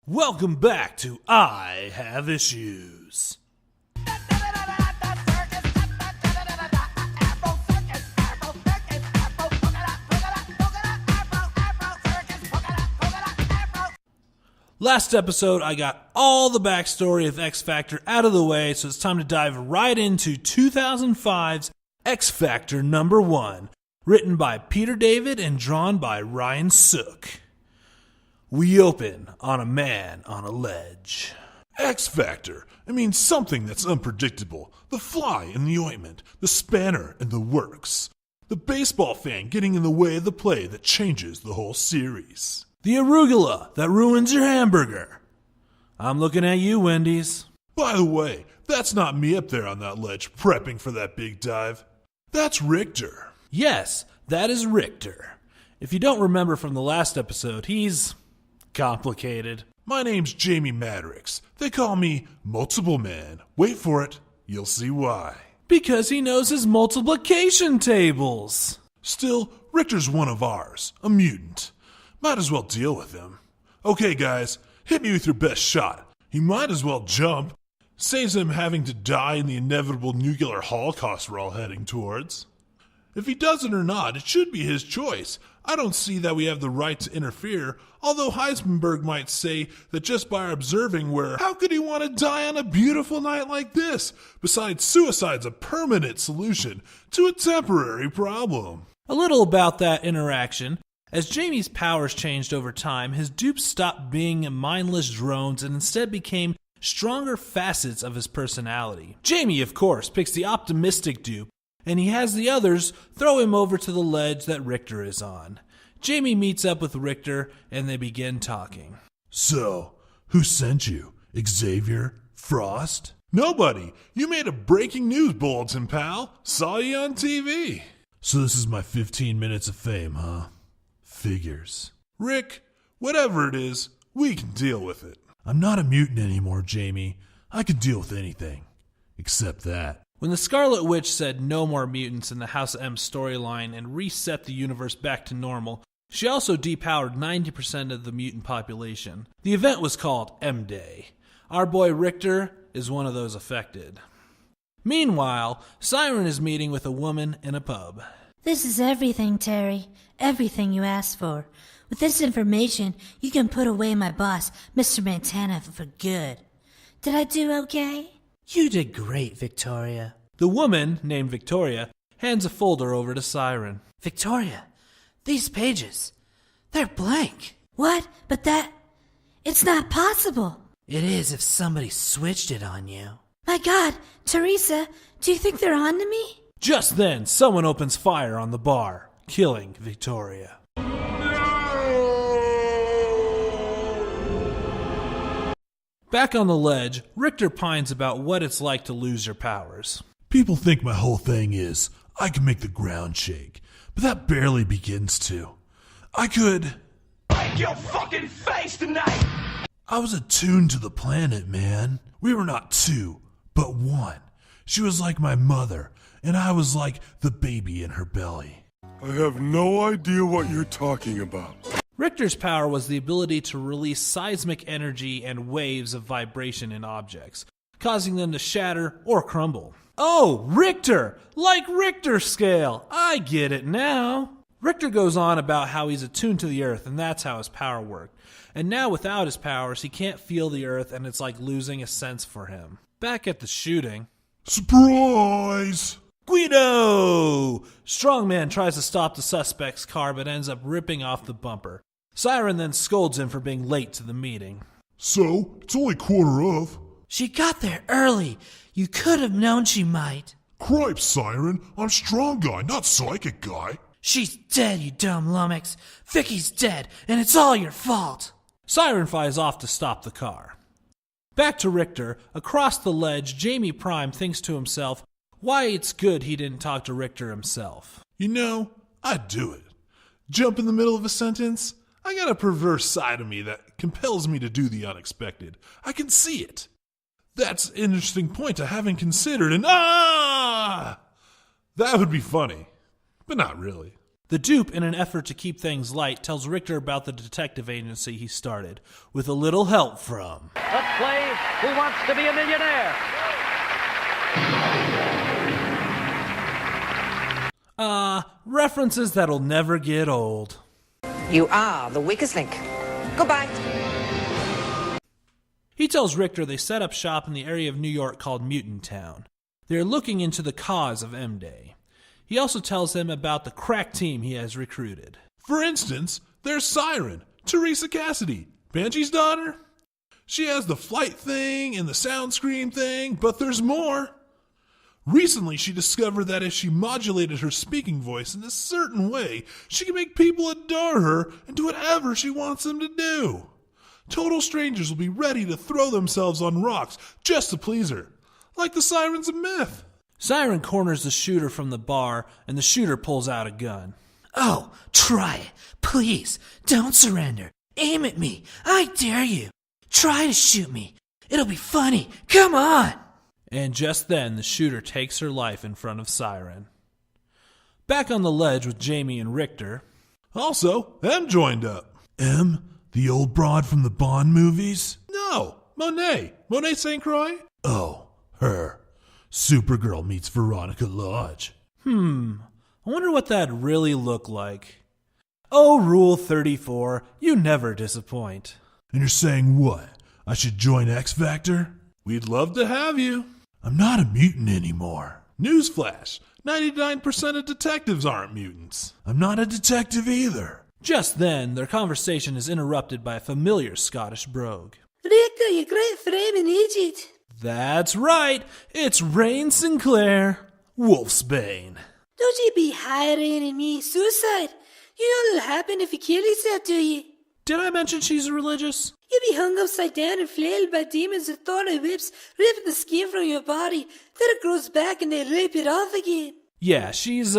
Welcome back to I Have Issues. Last episode, I got all the backstory of X Factor out of the way, so it's time to dive right into 2005's X Factor number 1, written by Peter David and drawn by Ryan Sook. We open on a man on a ledge. X Factor. I mean something that's unpredictable. The fly in the ointment. The spanner in the works. The baseball fan getting in the way of the play that changes the whole series. The arugula that ruins your hamburger. I'm looking at you, Wendy's. By the way, that's not me up there on that ledge prepping for that big dive. That's Richter. Yes, that is Richter. If you don't remember from the last episode, he's complicated. My name's Jamie Madrix. They call me Multiple Man. Wait for it. You'll see why. Because he knows his multiplication tables. Still, Richter's one of ours. A mutant. Might as well deal with him. Okay, guys, hit me with your best shot. He might as well jump. Saves him having to die in the inevitable nuclear holocaust we're all heading towards. If he does it or not, it should be his choice. I don't see that we have the right to interfere, although Heisenberg might say that just by observing how could he want to die on a beautiful night like this? Besides, suicide's a permanent solution to a temporary problem. A little about that interaction. As Jamie's powers changed over time, his dupes stopped being mindless drones and instead became stronger facets of his personality. Jamie, of course, picks the optimistic dupe, and he has the others throw him over to the ledge that Richter is on. Jamie meets up with Richter, and they begin talking. So, who sent you? Xavier? Frost? Nobody. You made a breaking news bulletin, pal. Saw you on TV. So this is my 15 minutes of fame, huh? Figures. Rick, whatever it is, we can deal with it. I'm not a mutant anymore, Jamie. I can deal with anything. Except that. When the Scarlet Witch said no more mutants in the House of M storyline and reset the universe back to normal, she also depowered 90% of the mutant population. The event was called M-Day. Our boy Richter is one of those affected. Meanwhile, Siren is meeting with a woman in a pub. This is everything, Terry. Everything you asked for. With this information, you can put away my boss, Mr. Montana, for good. Did I do okay? You did great, Victoria. The woman, named Victoria, hands a folder over to Siren. Victoria, these pages, they're blank. What? But it's not possible. It is if somebody switched it on you. My God, Teresa, do you think they're on to me? Just then, someone opens fire on the bar, killing Victoria. Back on the ledge, Richter pines about what it's like to lose your powers. People think my whole thing is I can make the ground shake, but that barely begins to. I could break your fucking face tonight! I was attuned to the planet, man. We were not two, but one. She was like my mother, and I was like the baby in her belly. I have no idea what you're talking about. Richter's power was the ability to release seismic energy and waves of vibration in objects, causing them to shatter or crumble. Oh, Richter! Like Richter scale! I get it now! Richter goes on about how he's attuned to the earth, and that's how his power worked. And now without his powers, he can't feel the earth, and it's like losing a sense for him. Back at the shooting... Surprise! Guido! Strongman tries to stop the suspect's car, but ends up ripping off the bumper. Siren then scolds him for being late to the meeting. So, it's only quarter of. She got there early. You could have known she might. Cripes, Siren. I'm strong guy, not psychic guy. She's dead, you dumb lummox. Vicky's dead, and it's all your fault. Siren flies off to stop the car. Back to Richter, across the ledge, Jamie Prime thinks to himself why it's good he didn't talk to Richter himself. You know, I'd do it. Jump in the middle of a sentence? I got a perverse side of me that compels me to do the unexpected. I can see it. That's an interesting point I haven't considered, and that would be funny. But not really. The dupe, in an effort to keep things light, tells Richter about the detective agency he started, with a little help from... Let's play Who Wants to Be a Millionaire? References that'll never get old. You are the weakest link. Goodbye. He tells Richter they set up shop in the area of New York called Mutant Town. They are looking into the cause of M-Day. He also tells them about the crack team he has recruited. For instance, there's Siren, Teresa Cassidy, Banshee's daughter. She has the flight thing and the sound screen thing, but there's more. Recently, she discovered that if she modulated her speaking voice in a certain way, she can make people adore her and do whatever she wants them to do. Total strangers will be ready to throw themselves on rocks just to please her, like the Sirens of Myth. Siren corners the shooter from the bar, and the shooter pulls out a gun. Oh, try it. Please, don't surrender. Aim at me. I dare you. Try to shoot me. It'll be funny. Come on. And just then, the shooter takes her life in front of Siren. Back on the ledge with Jamie and Richter. Also, M joined up. M? The old broad from the Bond movies? No, Monet St. Croix? Oh, her. Supergirl meets Veronica Lodge. I wonder what that'd really look like. Oh, Rule 34, you never disappoint. And you're saying what? I should join X Factor? We'd love to have you. I'm not a mutant anymore. Newsflash, 99% of detectives aren't mutants. I'm not a detective either. Just then, their conversation is interrupted by a familiar Scottish brogue. Richter, your great friend in Egypt. That's right, it's Rain Sinclair, Wolfsbane. Don't you be hiring me suicide. You know what'll happen if you kill yourself, do you? Did I mention she's religious? You'll be hung upside down and flailed by demons with thorny whips, ripping the skin from your body. Then it grows back and they rip it off again. Yeah, she's,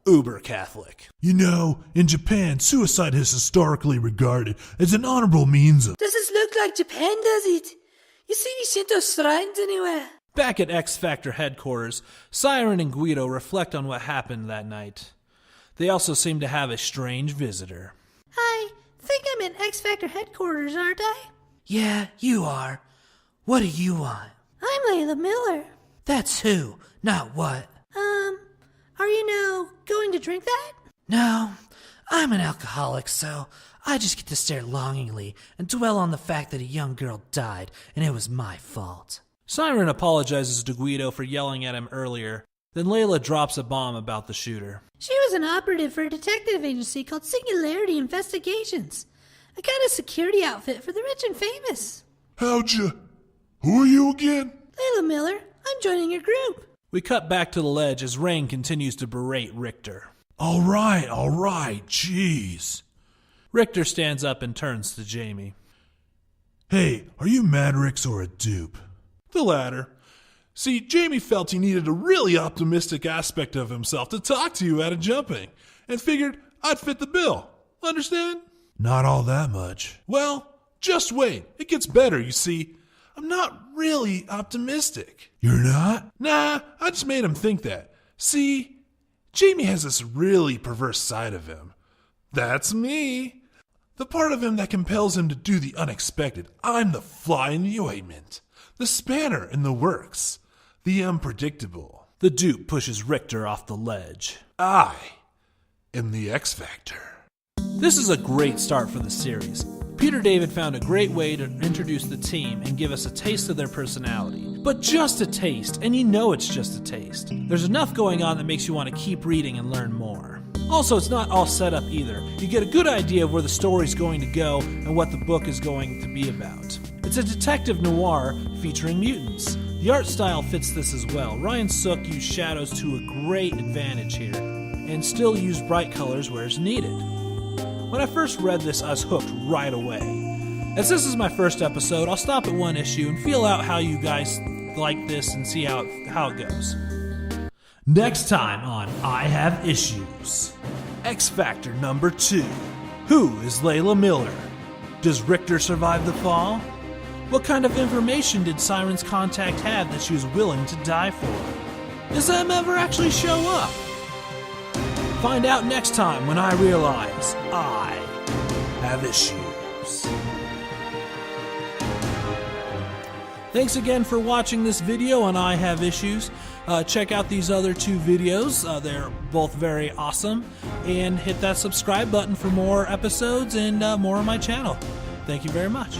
uber Catholic. You know, in Japan, suicide is historically regarded as an honorable means of... Does this look like Japan, does it? You see any Shinto shrines anywhere? Back at X Factor headquarters, Siren and Guido reflect on what happened that night. They also seem to have a strange visitor. I think I'm at X Factor headquarters, aren't I? Yeah, you are. What do you want? I'm Layla Miller. That's who, not what. Are you now going to drink that? No, I'm an alcoholic, so I just get to stare longingly and dwell on the fact that a young girl died and it was my fault. Siren apologizes to Guido for yelling at him earlier. Then Layla drops a bomb about the shooter. She was an operative for a detective agency called Singularity Investigations. A kind of security outfit for the rich and famous. How'd you... Who are you again? Layla Miller, I'm joining your group. We cut back to the ledge as Rain continues to berate Richter. All right, jeez. Richter stands up and turns to Jamie. Hey, are you Madrix or a dupe? The latter. See, Jamie felt he needed a really optimistic aspect of himself to talk to you out of jumping, and figured I'd fit the bill. Understand? Not all that much. Well, just wait. It gets better, you see. I'm not really optimistic. You're not? Nah, I just made him think that. See, Jamie has this really perverse side of him. That's me. The part of him that compels him to do the unexpected. I'm the fly in the ointment. The spanner in the works. The unpredictable. The dupe pushes Richter off the ledge. I am the X Factor. This is a great start for the series. Peter David found a great way to introduce the team and give us a taste of their personality. But just a taste, and you know it's just a taste. There's enough going on that makes you want to keep reading and learn more. Also, it's not all set up either. You get a good idea of where the story's going to go and what the book is going to be about. It's a detective noir featuring mutants. The art style fits this as well. Ryan Sook used shadows to a great advantage here, and still used bright colors where it's needed. When I first read this, I was hooked right away. As this is my first episode, I'll stop at one issue and feel out how you guys like this and see how it goes. Next time on I Have Issues. X Factor number 2. Who is Layla Miller? Does Richter survive the fall? What kind of information did Siren's contact have that she was willing to die for? Does M ever actually show up? Find out next time when I realize I have issues. Thanks again for watching this video on I Have Issues. Check out these other 2 videos. They're both very awesome. And hit that subscribe button for more episodes and more on my channel. Thank you very much.